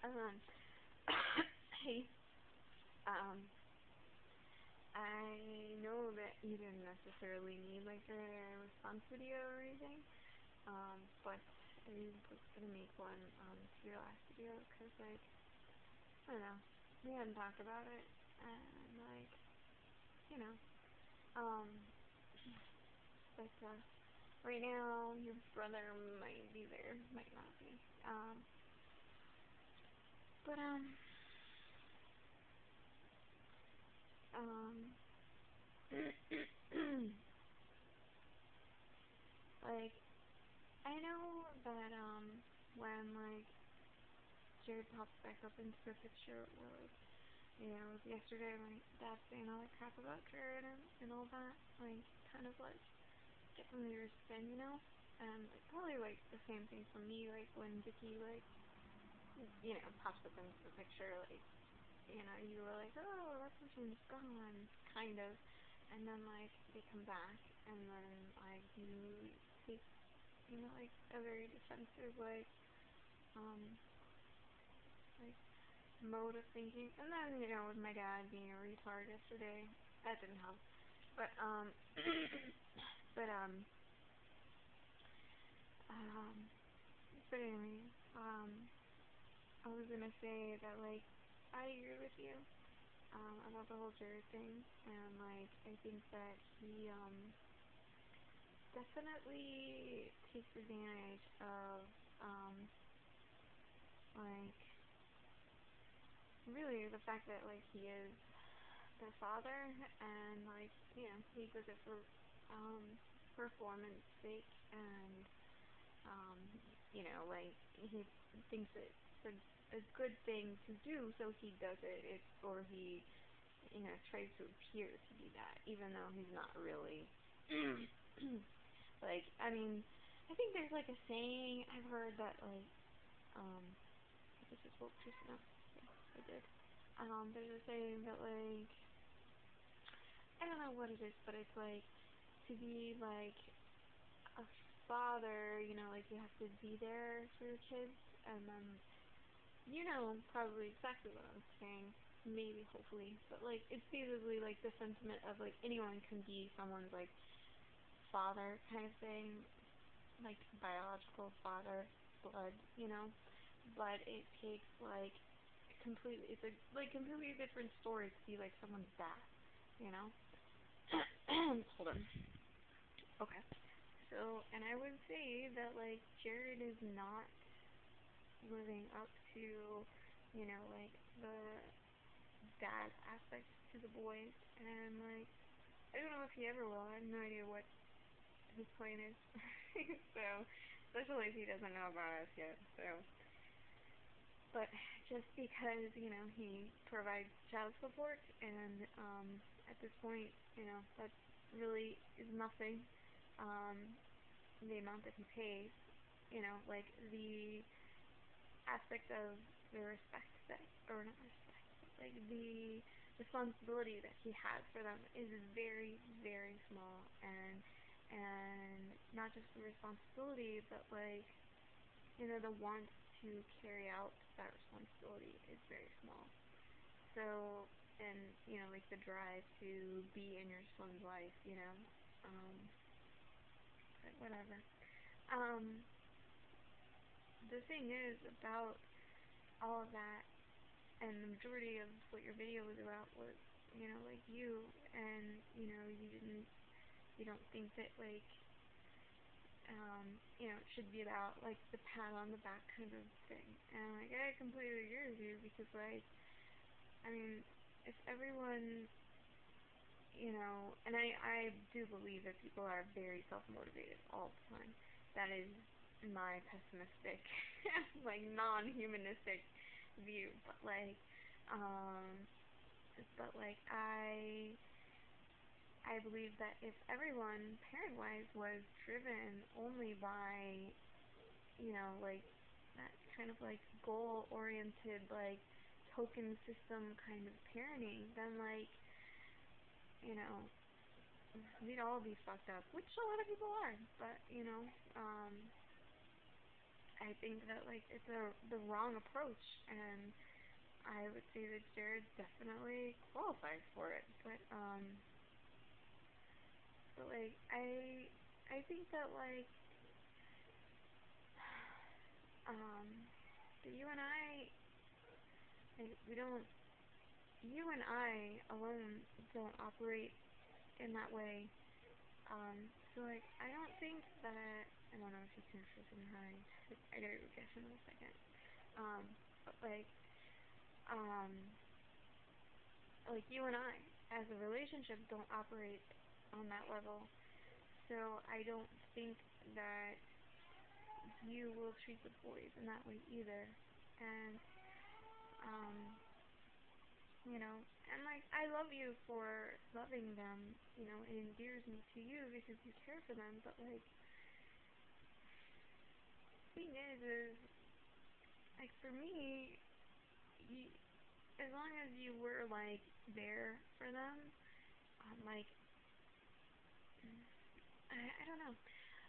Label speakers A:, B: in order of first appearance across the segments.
A: Um, hey, um, I know that you didn't necessarily need like a response video or anything, but I was gonna make one to your last video because like I don't know, we hadn't talked about it, and like you know, um, but right now your brother might be there, might not be, but um. Like, I know that, when, like, Jared pops back up into the picture, or, like, yesterday, like, Dad saying all that crap about Jared and all that, like, kind of, like, get under your skin, And, like, probably, like, the same thing for me, like, when Vicky, like, pops up into the picture, like, you were like, oh, that person's gone, kind of. And then, like, they come back, and then, like, you take, like, a very defensive, um, like, mode of thinking. And then, with my dad being a retard yesterday, that didn't help. But, but, um, but anyway, I was gonna say that, like, I agree with you, about the whole Jared thing, and, like, I think that he, definitely takes advantage of, like, really the fact that, like, he is their father, and, like, he does it for, performance sake, and, um, like, he thinks it's a good thing to do, so he does it, or he, tries to appear to be that, even though he's not really. Like, I mean, I think there's, like, a saying I've heard that, like, I just spoke just enough. Yeah, I did. There's a saying that, like, I don't know what it is, but it's, like, to be, like, a father, like, you have to be there for your kids, and then, probably exactly what I'm saying, maybe, hopefully, but, like, it's basically, like, the sentiment of, like, anyone can be someone's, like, father kind of thing, like, biological father, blood, but it takes, like, it's a, like, completely different story to be, like, someone's dad, you know? Hold on. Okay. So, and I would say that, like, Jared is not living up to, like, the dad aspect to the boys, and, like, I don't know if he ever will. I have no idea what his plan is. So, especially if he doesn't know about us yet, so. But just because, he provides child support, and, at this point, that really is nothing, the amount that he pays, like, the aspect of the respect that, or not respect, like, the responsibility that he has for them is very, very small, and not just the responsibility, but, like, the want to carry out that responsibility is very small. So, and, like, the drive to be in your son's life, but whatever. The thing is about all of that, and the majority of what your video was about was, like, you, and, you don't think that, like, it should be about, like, the pat on the back kind of thing. And, like, I completely agree with you, because, like, I mean, if everyone, and I do believe that people are very self-motivated all the time. That is my pessimistic, like, non-humanistic view. But, like, I believe that if everyone, parent-wise, was driven only by, like, that kind of, like, goal-oriented, like, token system kind of parenting, then, like, we'd all be fucked up, which a lot of people are, but, I think that like it's the wrong approach, and I would say that Jared definitely qualifies for it. But like I think that um that we don't you and I alone don't operate in that way. So like I don't think that I don't know if you can hear something high. I gotta go get him in a second. Um, but um, like you and I, as a relationship, don't operate on that level. So I don't think that you will treat the boys in that way either. And um, and like I love you for loving them. It endears me to you because you care for them. But like, thing is like for me, you, as long as you were like there for them, like I don't know.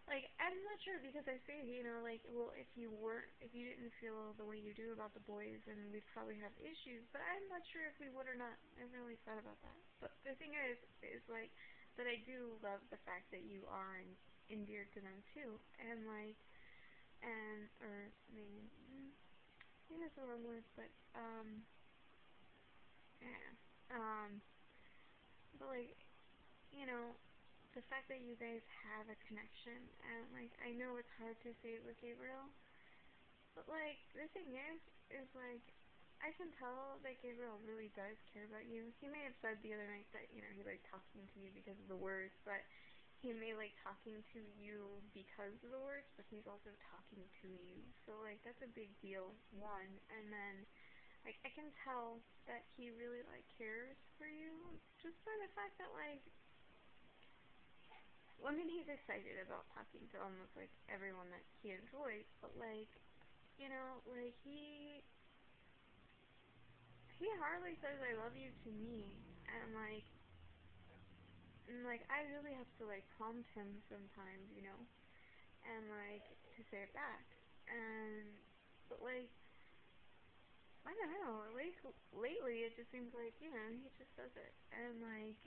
A: Like, I'm not sure because I say, like, well, if you didn't feel the way you do about the boys, then we'd probably have issues. But I'm not sure if we would or not. I haven't really thought about that. But the thing is like, that I do love the fact that you are endeared to them too, and like, or maybe that's the wrong word, but yeah, but like, you know, the fact that you guys have a connection, and like, I know it's hard to say it with Gabriel, but like, the thing is like, I can tell that Gabriel really does care about you. He may have said the other night that, he liked talking to you because of the words, but he may like talking to you because of the words, but he's also talking to you. So like, that's a big deal, one. And then, like, I can tell that he really like cares for you just by the fact that like, well, I mean, he's excited about talking to almost like everyone that he enjoys, but like, like he hardly says I love you to me, and like I really have to like prompt him sometimes, and like to say it back, and but like I don't know, lately it just seems like he just does it, and like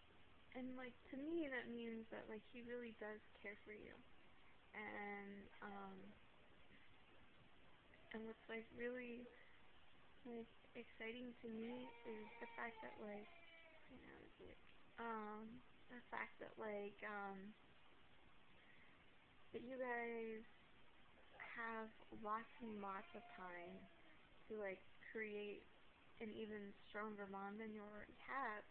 A: to me that means that like he really does care for you, and and what's like really like exciting to me is the fact that like um the fact that that you guys have lots and lots of time to like create an even stronger bond than you already have.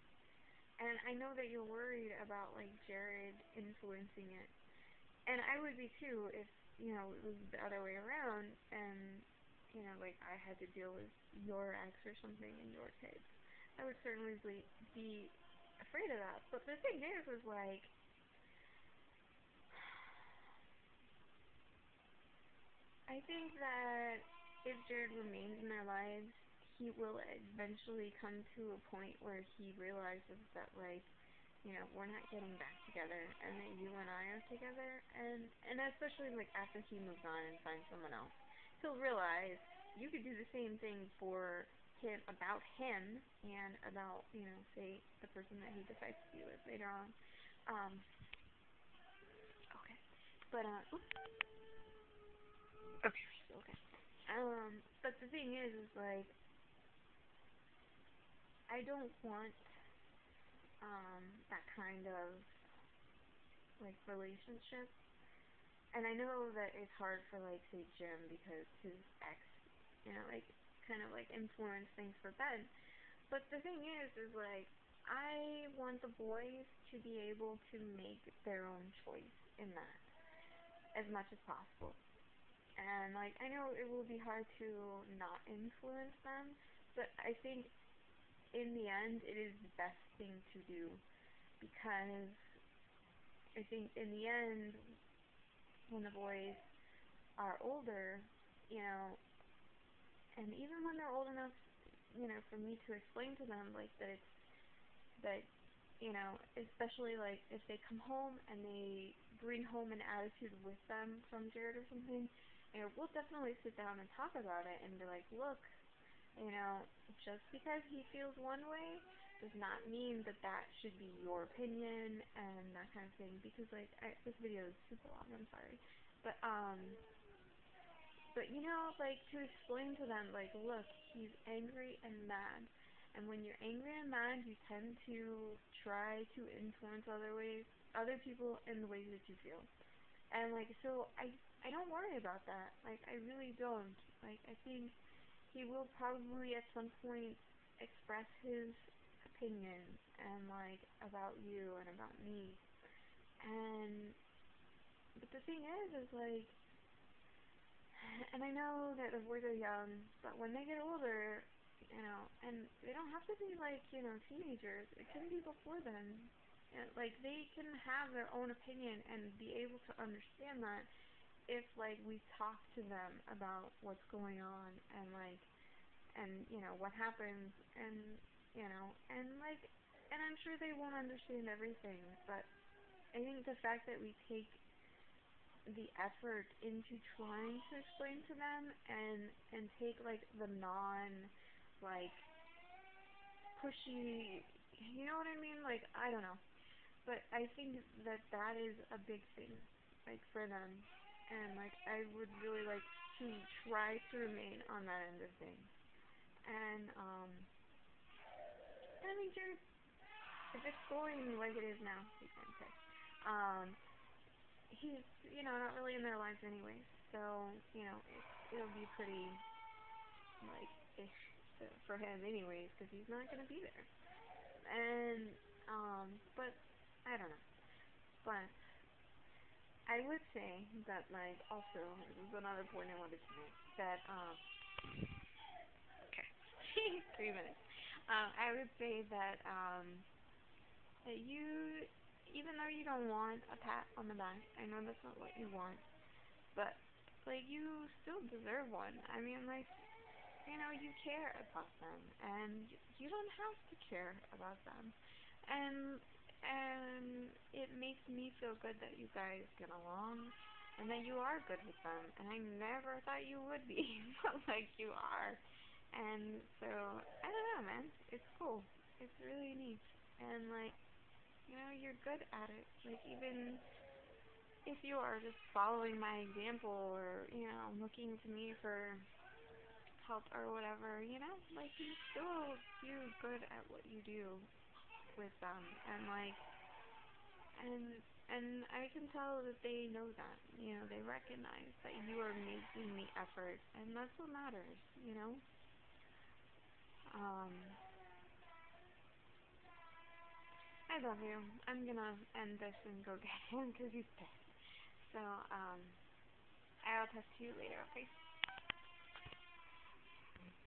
A: And I know that you're worried about like Jared influencing it. And I would be too if, it was the other way around and like I had to deal with your ex or something and your kids. I would certainly be afraid of that. But the thing is like I think that if Jared remains in their lives, he will eventually come to a point where he realizes that, like, we're not getting back together, and that you and I are together, and especially, like, after he moves on and finds someone else, he'll realize you could do the same thing for him, about him, and about, say, the person that he decides to be with later on. Um, okay. But, okay, okay. But the thing is like, I don't want, that kind of, like, relationship. And I know that it's hard for, like, say, Jim, because his ex, like, kind of, like, influenced things for Ben. But the thing is like, I want the boys to be able to make their own choice in that, as much as possible. And, like, I know it will be hard to not influence them, but I think in the end, it is the best thing to do, because I think in the end, when the boys are older, you know, and even when they're old enough, for me to explain to them, like, that it's, that, especially, like, if they come home and they bring home an attitude with them from Jared or something, we'll definitely sit down and talk about it and be like, look, you know, just because he feels one way does not mean that that should be your opinion and that kind of thing. Because like, this video is super long. I'm sorry, but you know, like to explain to them, like, look, he's angry and mad, and when you're angry and mad, you tend to try to influence other people in the ways that you feel. And like, so I don't worry about that. Like, I really don't. Like, I think he will probably at some point express his opinions and like about you and about me. And but the thing is like, and I know that the boys are young, but when they get older, you know, and they don't have to be like, you know, teenagers. It can be before then. And, like, they can have their own opinion and be able to understand that if like we talk to them about what's going on and like, and you know what happens, and you know, and like, and I'm sure they won't understand everything, but I think the fact that we take the effort into trying to explain to them and take like the non like pushy, you know what I mean, like, I don't know, but I think that that is a big thing, like, for them, and like I would really like to try to remain on that end of things. And I mean, if it's going like it is now, you can say, he's, you know, not really in their lives anyway, so, you know, it'll be pretty, like, ish for him anyways, because he's not going to be there. And, but, I don't know. But, I would say that, like, also, this is another point I wanted to make, that, okay, 3 minutes. I would say that, that you, even though you don't want a pat on the back, I know that's not what you want, but like you still deserve one. I mean, like, you know, you care about them, and you don't have to care about them, and it makes me feel good that you guys get along, and that you are good with them. And I never thought you would be, but like you are, and so I don't know, man. It's cool. It's really neat, and like, you know, you're good at it. Like, even if you are just following my example or, you know, looking to me for help or whatever, you know, like, you still do good at what you do with them. And, like, and I can tell that they know that, you know, they recognize that you are making the effort, and that's what matters, you know? Um, I love you. I'm gonna end this and go get him because he's pissed. So, I'll talk to you later, okay?